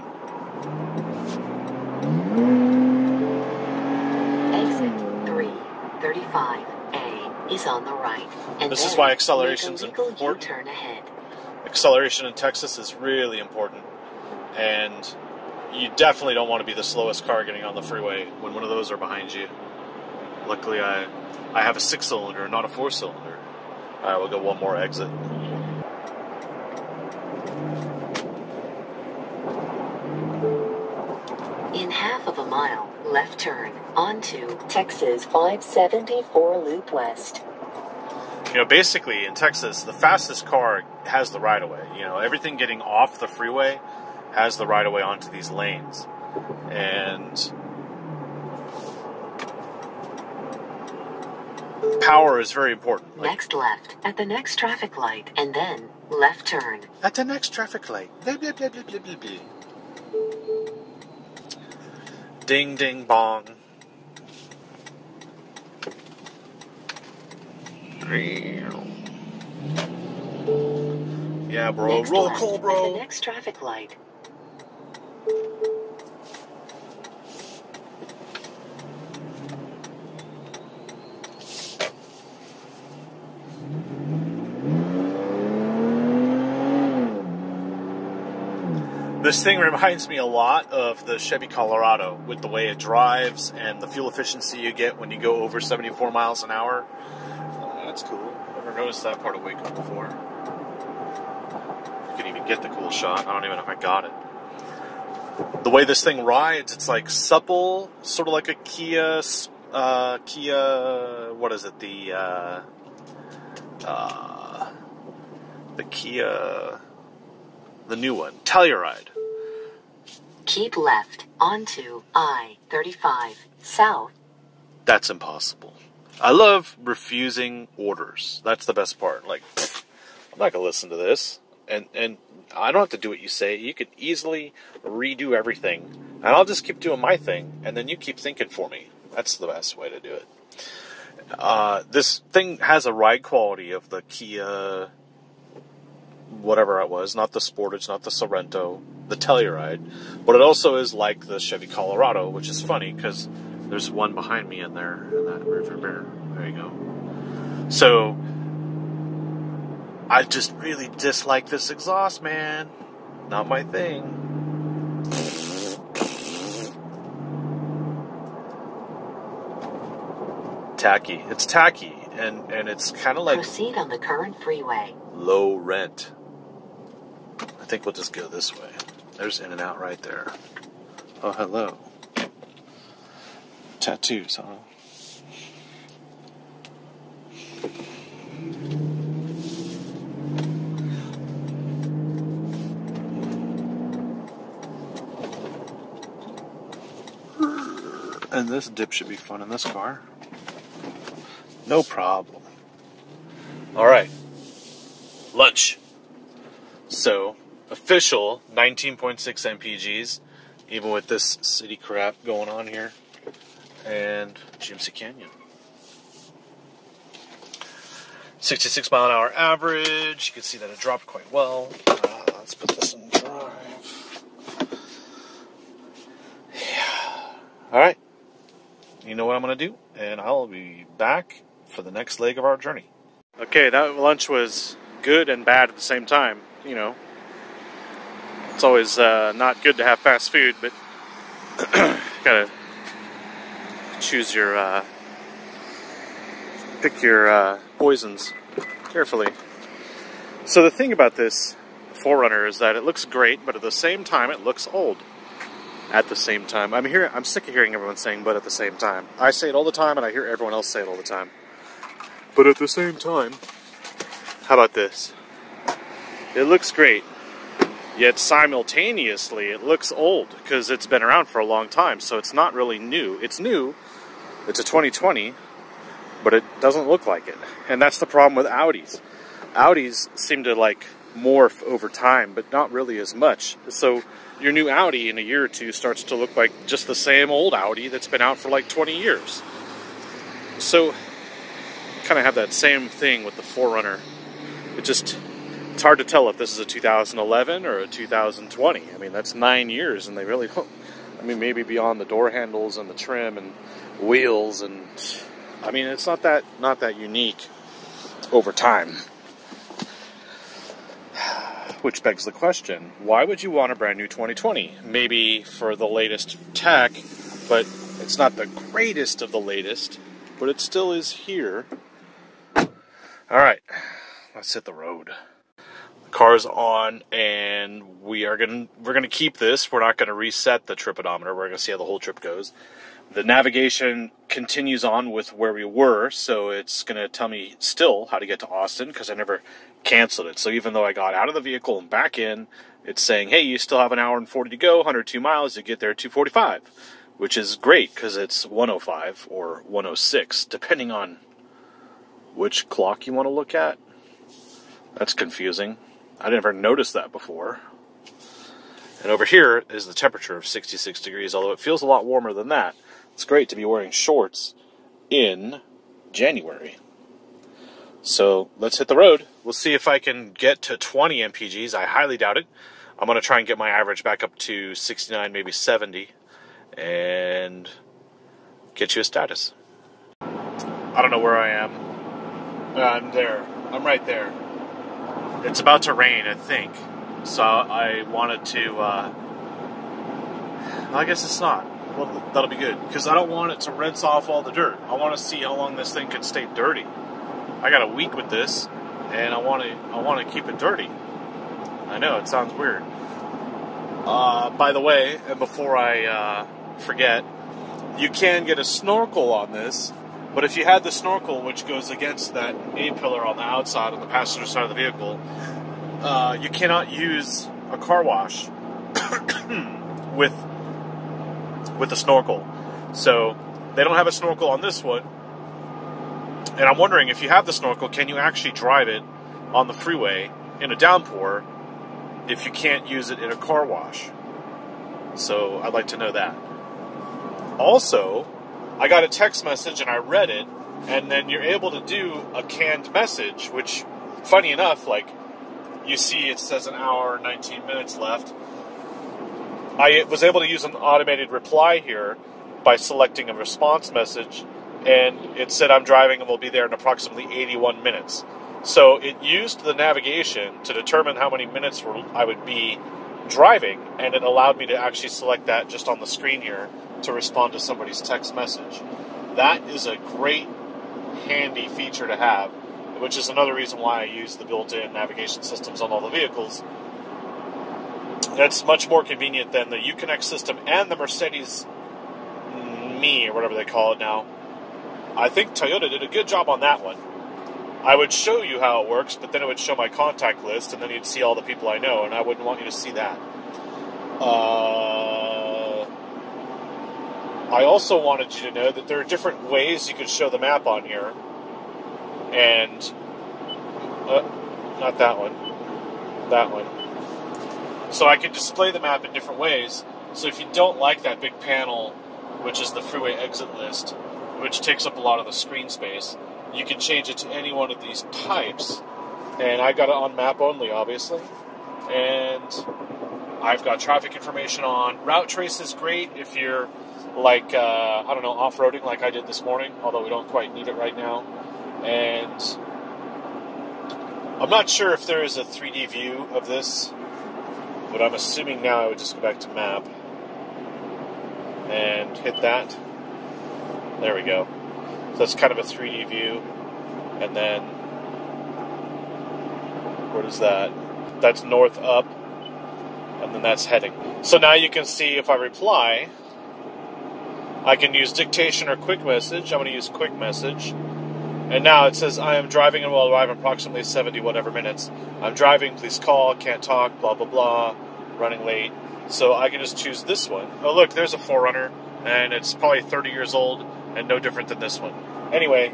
Exit 335A is on the right. And This is then why acceleration's make a legal important. U-turn ahead. Acceleration in Texas is really important. And you definitely don't want to be the slowest car getting on the freeway when one of those are behind you. Luckily, I have a 6-cylinder, not a 4-cylinder. Alright, we'll go one more exit. In half of a mile, left turn onto Texas 574 Loop West. You know, basically in Texas, the fastest car has the right-of-way. You know, everything getting off the freeway has the right-of-way onto these lanes. And power is very important. Like, Next left at the next traffic light, and then left turn. at the next traffic light. Blah, blah, blah, blah, blah, blah, blah. Ding, ding, bong. Yeah, bro. Next Roll left call, at bro. the next traffic light. This thing reminds me a lot of the Chevy Colorado with the way it drives and the fuel efficiency you get when you go over 74 miles an hour. That's cool. Never noticed that part of Waco before. You can even get the cool shot. I don't even know if I got it. The way this thing rides, it's like supple, sort of like a Kia, what is it? The Kia, the new one, Telluride. Keep left onto I-35 South. That's impossible. I love refusing orders. That's the best part. Like, I'm not gonna listen to this, and I don't have to do what you say. You can easily redo everything, and I'll just keep doing my thing, and then you keep thinking for me. That's the best way to do it. This thing has a ride quality of the Kia, whatever it was, not the Sportage, not the Sorento, the Telluride, but it also is like the Chevy Colorado, which is funny because there's one behind me in there, in that rearview mirror. There you go. So, I just really dislike this exhaust, man. Not my thing. Tacky. It's tacky, and it's kind of like Proceed on the current freeway. low rent. I think we'll just go this way. There's In and Out right there. Oh, hello. Tattoos, huh? And this dip should be fun in this car. No problem. Alright. Lunch. So, official 19.6 MPGs, even with this city crap going on here. And GMC Canyon. 66 mile an hour average. You can see that it dropped quite well. Let's put this in drive. Yeah. Alright. You know what I'm going to do, and I'll be back for the next leg of our journey. Okay, that lunch was good and bad at the same time. You know, it's always not good to have fast food, but gotta choose your, pick your poisons carefully. So the thing about this 4Runner is that it looks great, but at the same time it looks old. At the same time, I'm sick of hearing everyone saying "but at the same time." I say it all the time, and I hear everyone else say it all the time. But at the same time, how about this? It looks great. Yet simultaneously, it looks old because it's been around for a long time. So it's not really new. It's new. It's a 2020, but it doesn't look like it. And that's the problem with Audis. Audis seem to like morph over time, but not really as much. So your new Audi in a year or two starts to look like just the same old Audi that's been out for like 20 years. So kind of have that same thing with the 4Runner. It's hard to tell if this is a 2011 or a 2020. I mean, that's 9 years, and they really don't. I mean, maybe beyond the door handles and the trim and wheels, and I mean, it's not that unique over time. Which begs the question: why would you want a brand new 2020? Maybe for the latest tech, but it's not the greatest of the latest. But it still is here. All right, let's hit the road. Car's on, and we're gonna keep this. We're not gonna reset the trip odometer. We're gonna see how the whole trip goes. The navigation continues on with where we were, so it's gonna tell me still how to get to Austin because I never canceled it. So even though I got out of the vehicle and back in, it's saying, hey, you still have an hour and 40 to go, 102 miles. You get there at 2:45, which is great because it's 105 or 106, depending on which clock you want to look at. That's confusing. I never noticed that before. And over here is the temperature of 66 degrees, although it feels a lot warmer than that. It's great to be wearing shorts in January. So let's hit the road. We'll see if I can get to 20 mpgs. I highly doubt it. I'm going to try and get my average back up to 69, maybe 70, and get you a status. I don't know where I am. I'm there. I'm right there. It's about to rain, I think. So I wanted to, I guess it's not. Well, that'll be good. Because I don't want it to rinse off all the dirt. I want to see how long this thing can stay dirty. I got a week with this, and I want to keep it dirty. I know, it sounds weird. By the way, and before I forget, you can get a snorkel on this. But if you had the snorkel, which goes against that A-pillar on the outside, on the passenger side of the vehicle, you cannot use a car wash with the snorkel. So they don't have a snorkel on this one. And I'm wondering, if you have the snorkel, can you actually drive it on the freeway in a downpour if you can't use it in a car wash? So I'd like to know that. Also, I got a text message and I read it, and then you're able to do a canned message, which, funny enough, like, you see it says an hour, 19 minutes left. I was able to use an automated reply here by selecting a response message, and it said I'm driving and will be there in approximately 81 minutes. So it used the navigation to determine how many minutes I would be driving, and it allowed me to actually select that just on the screen here to respond to somebody's text message. That is a great, handy feature to have, which is another reason why I use the built-in navigation systems on all the vehicles. That's much more convenient than the Uconnect system and the Mercedes Me, or whatever they call it now. I think Toyota did a good job on that one. I would show you how it works, but then it would show my contact list, and then you'd see all the people I know, and I wouldn't want you to see that. I also wanted you to know that there are different ways you could show the map on here. And, not that one. That one. So I can display the map in different ways. So if you don't like that big panel, which is the freeway exit list, which takes up a lot of the screen space, you can change it to any one of these types. And I got it on map only, obviously. And I've got traffic information on. Route trace is great if you're like, I don't know, off-roading like I did this morning, although we don't quite need it right now. And I'm not sure if there is a 3D view of this, but I'm assuming now I would just go back to map and hit that. There we go. So that's kind of a 3D view. And then, what is that? That's north up, and then that's heading. So now you can see if I reply, I can use dictation or quick message. I'm going to use quick message. And now it says, I am driving and will arrive in approximately 70 whatever minutes. I'm driving, please call, can't talk, blah, blah, blah, running late. So I can just choose this one. Oh, look, there's a 4Runner, and it's probably 30 years old and no different than this one. Anyway,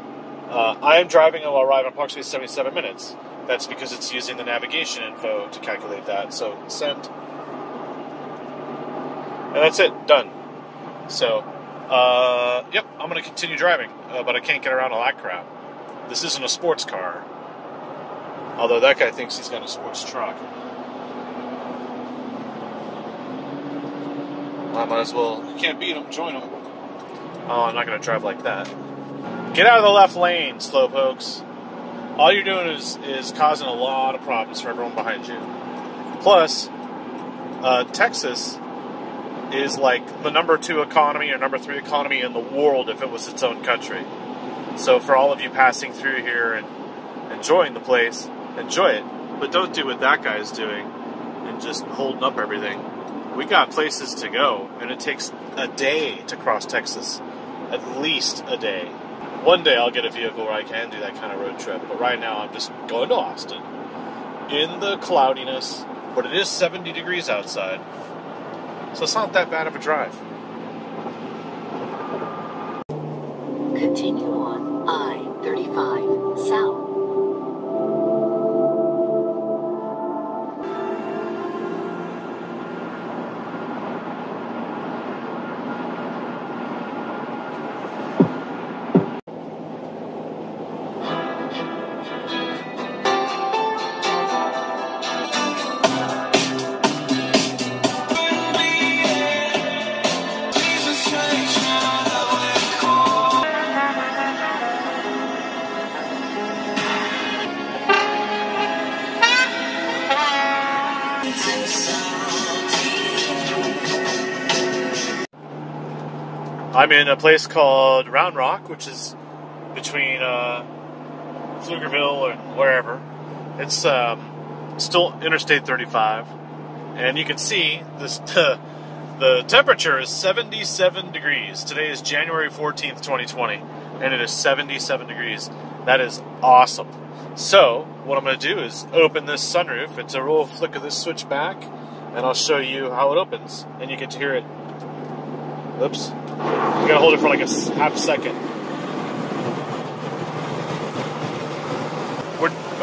I am driving and will arrive in approximately 77 minutes. That's because it's using the navigation info to calculate that. So send. And that's it, done. So, yep, I'm going to continue driving, but I can't get around all that crap. This isn't a sports car. Although that guy thinks he's got a sports truck. I might as well, you can't beat him, join him. Oh, I'm not going to drive like that. Get out of the left lane, slowpokes. All you're doing is causing a lot of problems for everyone behind you. Plus, Texas is like the #2 economy or #3 economy in the world if it was its own country. So for all of you passing through here and enjoying the place, enjoy it. But don't do what that guy is doing and just holding up everything. We got places to go, and it takes a day to cross Texas. At least a day. One day I'll get a vehicle where I can do that kind of road trip, but right now I'm just going to Austin in the cloudiness, but it is 70 degrees outside, so it's not that bad of a drive. Continue on I-35 South. I'm in a place called Round Rock, which is between Pflugerville and wherever. It's still Interstate 35, and you can see this. The temperature is 77 degrees. Today is January 14th, 2020, and it is 77 degrees. That is awesome. So what I'm going to do is open this sunroof. It's a real flick of this switch back, and I'll show you how it opens, and you get to hear it. Oops. You gotta hold it for like a half second.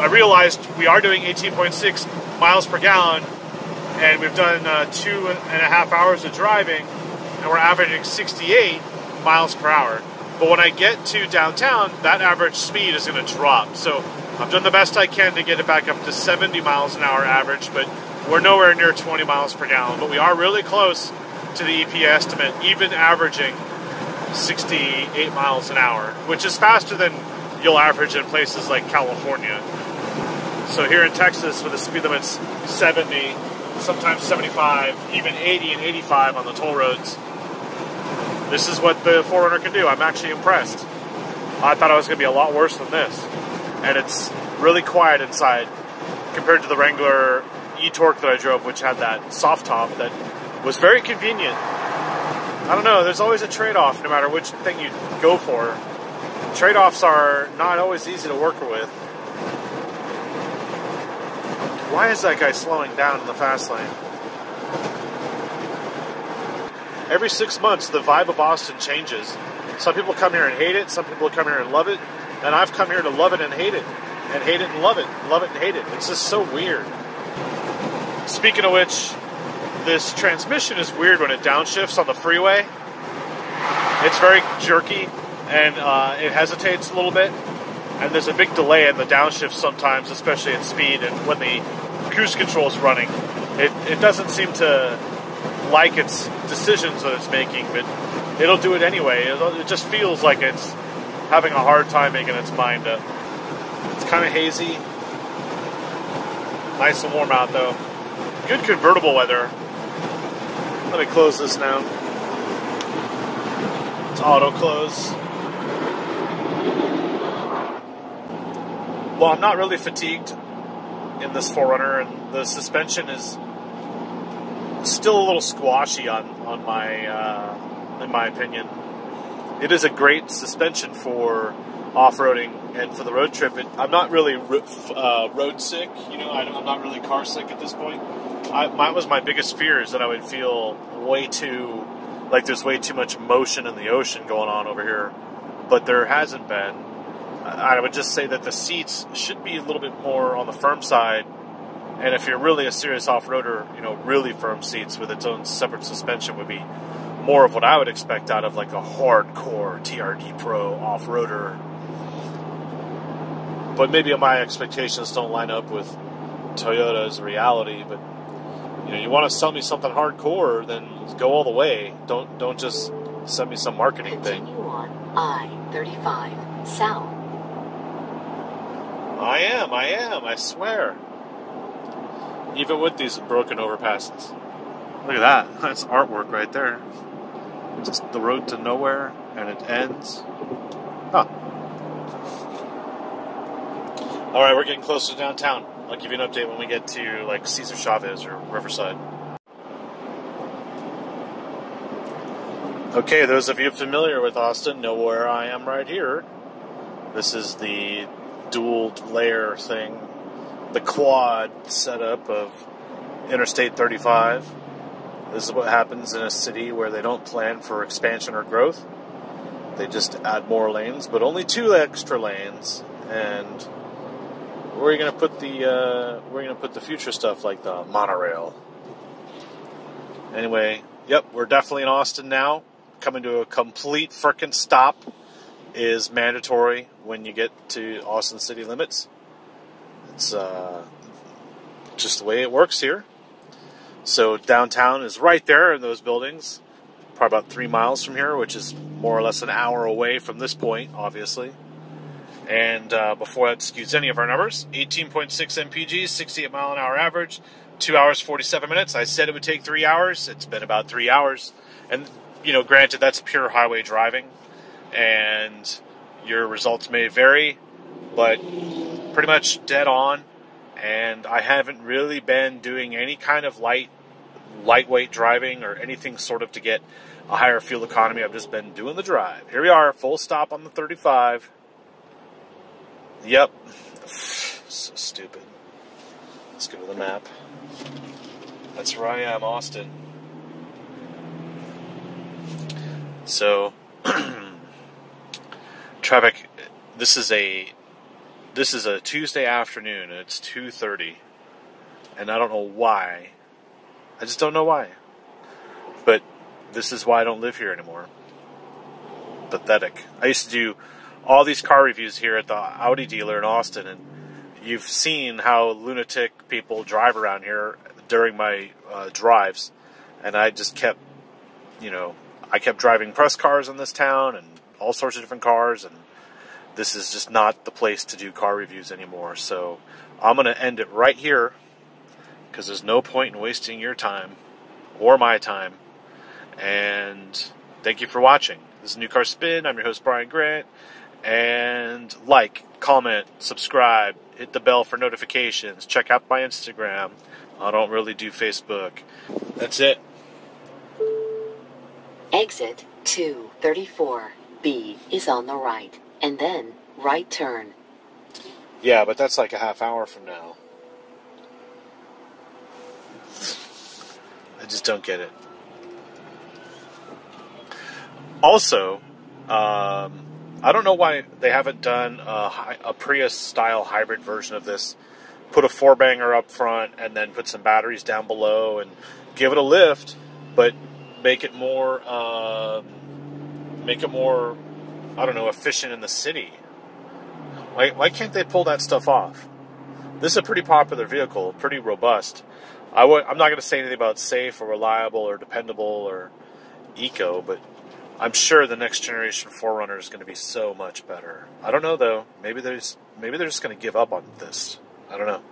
I realized we are doing 18.6 miles per gallon, and we've done 2.5 hours of driving, and we're averaging 68 miles per hour. But when I get to downtown, that average speed is going to drop. So I've done the best I can to get it back up to 70 miles an hour average, but we're nowhere near 20 miles per gallon. But we are really close to the EPA estimate, even averaging 68 miles an hour, which is faster than you'll average in places like California. So here in Texas, with the speed limits 70, sometimes 75, even 80 and 85 on the toll roads, this is what the 4Runner can do. I'm actually impressed. I thought it was going to be a lot worse than this. And it's really quiet inside compared to the Wrangler e-Torque that I drove, which had that soft top that was very convenient. I don't know, there's always a trade-off no matter which thing you go for. Trade-offs are not always easy to work with. Why is that guy slowing down in the fast lane? Every 6 months, the vibe of Austin changes. Some people come here and hate it, some people come here and love it, and I've come here to love it and hate it and love it and hate it. It's just so weird. Speaking of which, this transmission is weird when it downshifts on the freeway. It's very jerky, and it hesitates a little bit, and there's a big delay in the downshift sometimes, especially at speed, and when the cruise control is running. It doesn't seem to like its decisions that it's making, but it'll do it anyway. It just feels like it's having a hard time making its mind up. It's kind of hazy. Nice and warm out, though. Good convertible weather. Let me close this now. It's auto close. Well, I'm not really fatigued in this 4Runner, and the suspension is still a little squashy on my, in my opinion. It is a great suspension for off-roading, and for the road trip, I'm not really road sick. You know, I'm not really car sick at this point. Mine was my biggest fear is that I would feel way too, like there's way too much motion in the ocean going on over here, but there hasn't been. I would just say that the seats should be a little bit more on the firm side, and if you're really a serious off-roader, you know, really firm seats with its own separate suspension would be more of what I would expect out of like a hardcore TRD Pro off-roader. But maybe my expectations don't line up with Toyota's reality. But you know, you want to sell me something hardcore, then go all the way. Don't just send me some marketing thing. Continue on I-35 south. I am. I swear. Even with these broken overpasses. Look at that. That's artwork right there. Just the road to nowhere, and it ends. Huh. Alright, we're getting closer to downtown. I'll give you an update when we get to, like, Cesar Chavez or Riverside. Okay, those of you familiar with Austin know where I am right here. This is the dual layer thing, the quad setup of Interstate 35. This is what happens in a city where they don't plan for expansion or growth. They just add more lanes, but only 2 extra lanes. And where are you going to put the future stuff like the monorail? Anyway, yep, we're definitely in Austin now. Coming to a complete frickin' stop is mandatory when you get to Austin city limits. It's just the way it works here. So downtown is right there in those buildings, probably about 3 miles from here, which is more or less an hour away from this point, obviously. And before that skews any of our numbers, 18.6 mpg, 68 mile an hour average, 2 hours 47 minutes. I said it would take 3 hours. It's been about 3 hours. And, you know, granted, that's pure highway driving, and your results may vary, but pretty much dead on. And I haven't really been doing any kind of lightweight driving or anything sort of to get a higher fuel economy. I've just been doing the drive. Here we are, full stop on the 35. Yep. So stupid. Let's go to the map. That's where I am, Austin. So, traffic, this is a Tuesday afternoon, and it's 2:30, and I don't know why. I just don't know why. But this is why I don't live here anymore. Pathetic. I used to do all these car reviews here at the Audi dealer in Austin, and you've seen how lunatic people drive around here during my drives, and I just kept, I kept driving press cars in this town and all sorts of different cars, and this is just not the place to do car reviews anymore. So I'm going to end it right here, because there's no point in wasting your time or my time. And thank you for watching. This is New Car Spin. I'm your host, Brian Grant. And like, comment, subscribe, hit the bell for notifications. Check out my Instagram. I don't really do Facebook. That's it. Exit 234B is on the right, and then right turn. Yeah, but that's like a half hour from now. I just don't get it. Also, I don't know why they haven't done a Prius-style hybrid version of this. Put a 4-banger up front and then put some batteries down below and give it a lift, but make it more, I don't know, efficient in the city. Why can't they pull that stuff off? This is a pretty popular vehicle, pretty robust. I'm not going to say anything about safe or reliable or dependable or eco, but I'm sure the next generation 4Runner is going to be so much better. I don't know though. Maybe they're just going to give up on this. I don't know.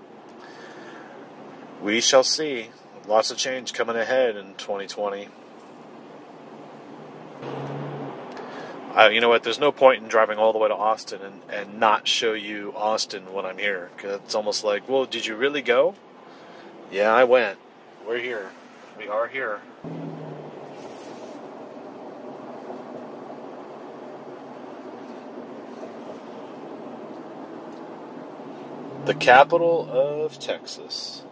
We shall see. Lots of change coming ahead in 2020. You know what? There's no point in driving all the way to Austin and not show you Austin when I'm here. Because it's almost like, well, did you really go? Yeah, I went. We're here. We are here. The capital of Texas.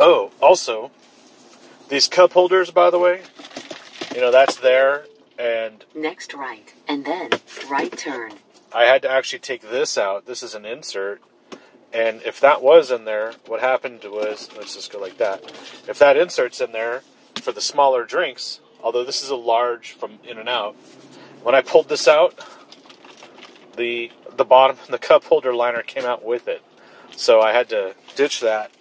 Oh, also, these cup holders, by the way, you know, that's there, and... Next right, and then right turn. I had to actually take this out. This is an insert, and if that was in there, what happened was, let's just go like that. If that insert's in there for the smaller drinks, although this is a large from in and out, when I pulled this out, the bottom, the cup holder liner came out with it. So I had to ditch that.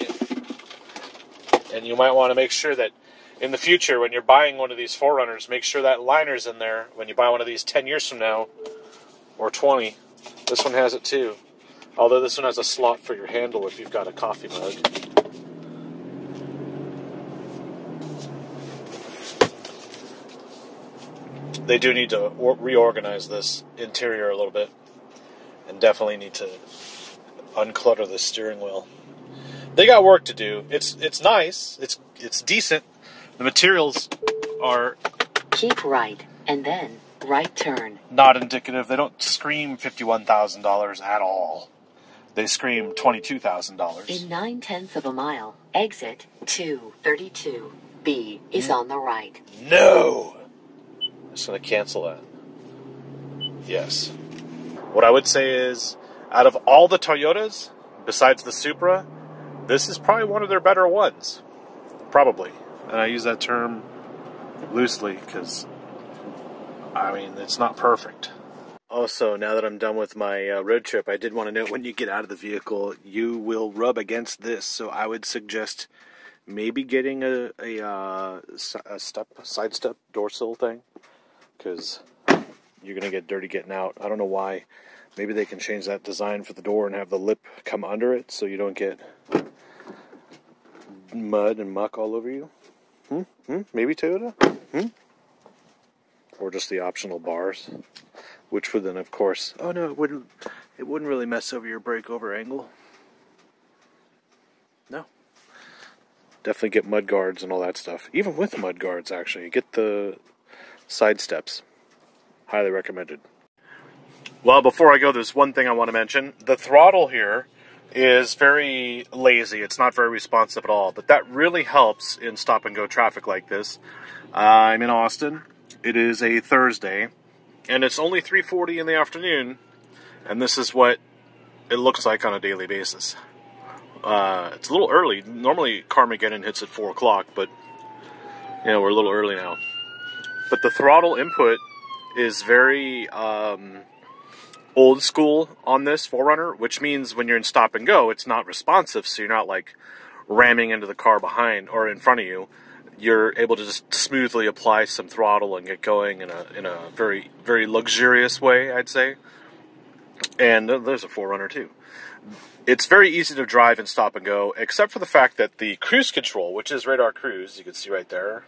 And you might want to make sure that in the future, when you're buying one of these 4Runners, make sure that liner's in there when you buy one of these 10 years from now, or 20. This one has it too. Although this one has a slot for your handle if you've got a coffee mug. They do need to reorganize this interior a little bit, and definitely need to unclutter the steering wheel. They got work to do. It's nice. It's decent. The materials are... Keep right, and then right turn. Not indicative. They don't scream $51,000 at all. They scream $22,000. In 9/10 of a mile, exit 232B is on the right. No! I'm just going to cancel that. Yes. What I would say is, out of all the Toyotas, besides the Supra, this is probably one of their better ones. Probably. And I use that term loosely because, I mean, it's not perfect. Also, now that I'm done with my road trip, I did want to note when you get out of the vehicle, you will rub against this. So I would suggest maybe getting a side step door sill thing, because you're going to get dirty getting out. I don't know why. Maybe they can change that design for the door and have the lip come under it so you don't get mud and muck all over you. Maybe Toyota? Or just the optional bars, which would then, of course, oh no, it wouldn't really mess over your breakover angle. No. Definitely get mud guards and all that stuff. Even with mud guards, actually, get the side steps. Highly recommended. Well, before I go, there's one thing I want to mention. The throttle here is very lazy. It's not very responsive at all, but that really helps in stop-and-go traffic like this. I'm in Austin. It is a Thursday, and it's only 3:40 in the afternoon, and this is what it looks like on a daily basis. It's a little early. Normally, Carmageddon hits at 4 o'clock, but, you know, we're a little early now. But the throttle input is very old school on this 4Runner, which means when you're in stop and go, it's not responsive, so you're not like ramming into the car behind or in front of you. You're able to just smoothly apply some throttle and get going in a very, very luxurious way, I'd say. And there's a 4Runner too. It's very easy to drive and stop and go, except for the fact that the cruise control, which is radar cruise, you can see right there,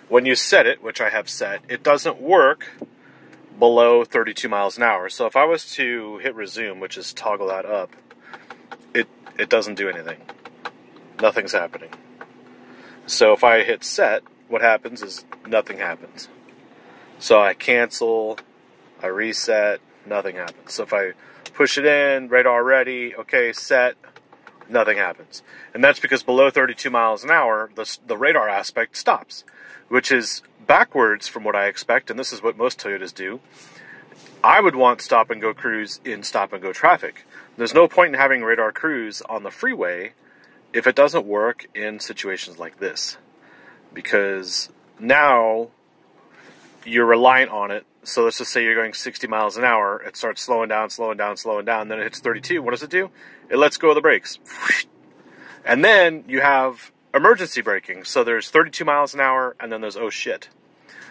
when you set it, which I have set, it doesn't work below 32 miles an hour. So if I was to hit resume, which is toggle that up, it doesn't do anything. Nothing's happening. So if I hit set, what happens is nothing happens. So I cancel, I reset, nothing happens. So if I push it in, radar ready, okay, set, nothing happens. And that's because below 32 miles an hour, the radar aspect stops, which is backwards from what I expect, and this is what most Toyotas do. I would want stop-and-go cruise in stop-and-go traffic. There's no point in having radar cruise on the freeway if it doesn't work in situations like this, because now you're reliant on it. So let's just say you're going 60 miles an hour, it starts slowing down, then it hits 32. What does it do? It lets go of the brakes. And then you have emergency braking. So there's 32 miles an hour, and then there's oh shit.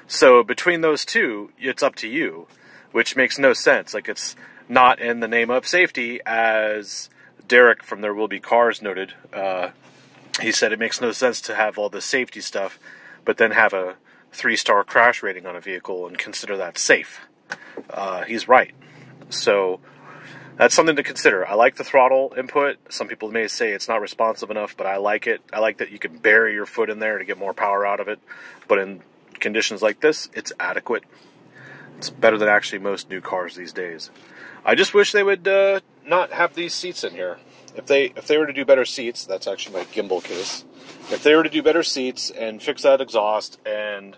So between those two, it's up to you, which makes no sense. Like, it's not in the name of safety, as Derek from There Will Be Cars noted. He said it makes no sense to have all the safety stuff, but then have a 3-star crash rating on a vehicle and consider that safe. He's right. So that's something to consider. I like the throttle input. Some people may say it's not responsive enough, but I like it. I like that you can bury your foot in there to get more power out of it. But in conditions like this, it's adequate. It's better than actually most new cars these days. I just wish they would not have these seats in here. If they were to do better seats, that's actually my gimbal case. If they were to do better seats and fix that exhaust and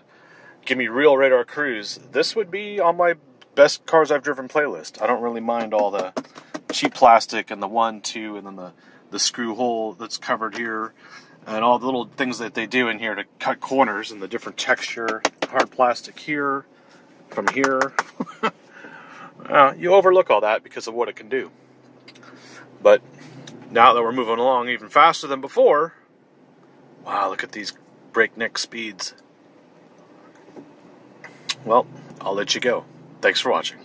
give me real radar cruise, this would be on my best cars I've driven playlist. I don't really mind all the cheap plastic and the 1, 2, and then the screw hole that's covered here, and all the little things that they do in here to cut corners and the different texture, hard plastic here, from here. You overlook all that because of what it can do. But now that we're moving along even faster than before, wow, look at these breakneck speeds. Well, I'll let you go. Thanks for watching.